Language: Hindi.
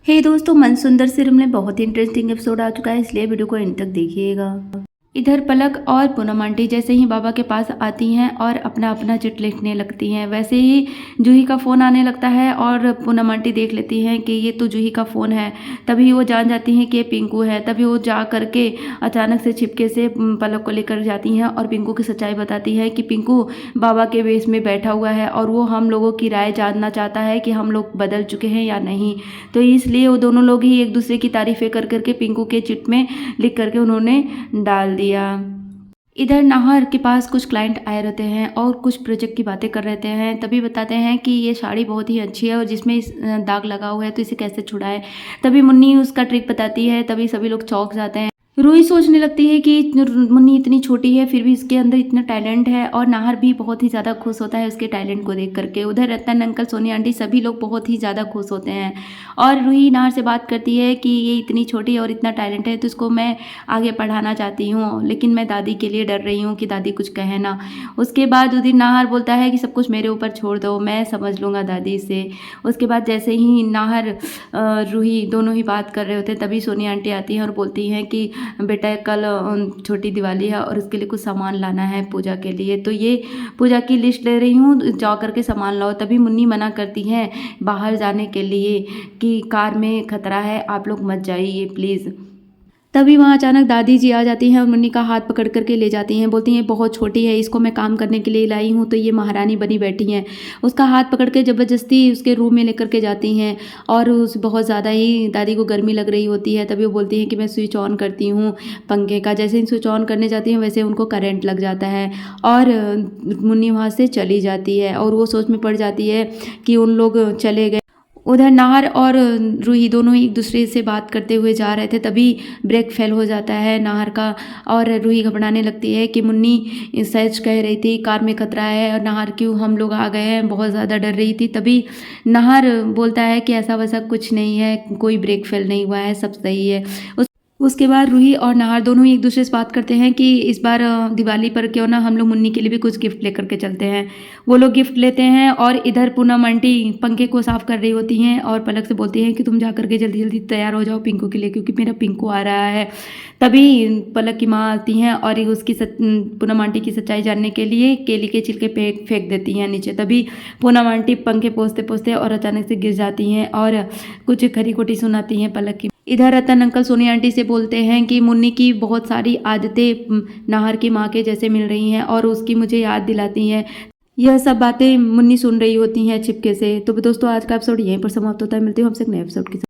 हे दोस्तों, मन सुंदर सीरियल में बहुत ही इंटरेस्टिंग एपिसोड आ चुका है, इसलिए वीडियो को एंड तक देखिएगा। इधर पलक और पूनम आंटी जैसे ही बाबा के पास आती हैं और अपना अपना चिट लिखने लगती हैं, वैसे ही जूही का फ़ोन आने लगता है और पूनम आंटी देख लेती हैं कि ये तो जूही का फ़ोन है। तभी वो जान जाती हैं कि ये पिंकू है। तभी वो जा करके अचानक से छिपके से पलक को लेकर जाती हैं और पिंकू की सच्चाई बताती है कि पिंकू बाबा के वेश में बैठा हुआ है और वो हम लोगों की राय जानना चाहता है कि हम लोग बदल चुके हैं या नहीं। तो इसलिए वो दोनों लोग ही एक दूसरे की तारीफ़ें कर करके पिंकू के चिट में लिख करके उन्होंने डाल दिया। इधर नाहर के पास कुछ क्लाइंट आए रहते हैं और कुछ प्रोजेक्ट की बातें कर रहते हैं। तभी बताते हैं कि ये साड़ी बहुत ही अच्छी है और जिसमें इस दाग लगा हुआ है, तो इसे कैसे छुड़ाएं। तभी मुन्नी उसका ट्रिक बताती है। तभी सभी लोग चौंक जाते हैं। रूही सोचने लगती है कि मुन्नी इतनी छोटी है फिर भी इसके अंदर इतना टैलेंट है, और नाहर भी बहुत ही ज़्यादा खुश होता है उसके टैलेंट को देख करके। उधर रतन अंकल, सोनी आंटी सभी लोग बहुत ही ज़्यादा खुश होते हैं और रूही नाहर से बात करती है कि ये इतनी छोटी और इतना टैलेंट है तो इसको मैं आगे पढ़ाना चाहती हूँ, लेकिन मैं दादी के लिए डर रही हूँ कि दादी कुछ कहे ना। उसके बाद उधर नाहर बोलता है कि सब कुछ मेरे ऊपर छोड़ दो, मैं समझ लूँगा दादी से। उसके बाद जैसे ही नाहर रूही दोनों ही बात कर रहे होते हैं, तभी सोनी आंटी आती हैं और बोलती हैं कि बेटा कल छोटी दिवाली है और उसके लिए कुछ सामान लाना है पूजा के लिए, तो ये पूजा की लिस्ट ले रही हूँ, जा करके सामान लाओ। तभी मुन्नी मना करती हैं बाहर जाने के लिए कि कार में खतरा है, आप लोग मत जाइए प्लीज़। तभी वहाँ अचानक दादी जी आ जाती हैं और मुन्नी का हाथ पकड़ करके ले जाती हैं। बोलती हैं बहुत छोटी है, इसको मैं काम करने के लिए लाई हूँ, तो ये महारानी बनी बैठी हैं। उसका हाथ पकड़ के ज़बरदस्ती उसके रूम में लेकर के जाती हैं और उस बहुत ज़्यादा ही दादी को गर्मी लग रही होती है। तभी वो बोलती हैं कि मैं स्विच ऑन करती हूँ पंखे का। जैसे ही स्विच ऑन करने जाती हैं वैसे उनको करंट लग जाता है और मुन्नी वहाँ से चली जाती है और वो सोच में पड़ जाती है कि उन लोग चले गए। उधर नाहर और रूही दोनों ही एक दूसरे से बात करते हुए जा रहे थे, तभी ब्रेक फेल हो जाता है नाहर का और रूही घबराने लगती है कि मुन्नी सच कह रही थी कार में खतरा है और नाहर क्यों हम लोग आ गए हैं, बहुत ज़्यादा डर रही थी। तभी नाहर बोलता है कि ऐसा वैसा कुछ नहीं है, कोई ब्रेक फेल नहीं हुआ है, सब सही है। उसके बाद रूही और नाहर दोनों ही एक दूसरे से बात करते हैं कि इस बार दिवाली पर क्यों ना हम लोग मुन्नी के लिए भी कुछ गिफ्ट लेकर के चलते हैं। वो लोग गिफ्ट लेते हैं और इधर पूनम आंटी पंखे को साफ कर रही होती हैं और पलक से बोलती हैं कि तुम जा करके जल्दी जल्दी तैयार हो जाओ पिंकू के लिए, क्योंकि मेरा पिंकू आ रहा है। तभी पलक की माँ आती हैं और उसकी पूनम आंटी की सच्चाई जानने के लिए केली के छिलके फेंक देती हैं नीचे। तभी पूनम आंटी पंखे पोंछते पोंछते और अचानक से गिर जाती हैं और कुछ खरी खोटी सुनाती हैं पलक की। इधर रतन अंकल सोनी आंटी से बोलते हैं कि मुन्नी की बहुत सारी आदतें नाहर की माँ के जैसे मिल रही हैं और उसकी मुझे याद दिलाती हैं। यह सब बातें मुन्नी सुन रही होती हैं छिपके से। तो दोस्तों, आज का एपिसोड यहीं पर समाप्त होता है। मिलती हूँ आपसे एक नए एपिसोड के साथ।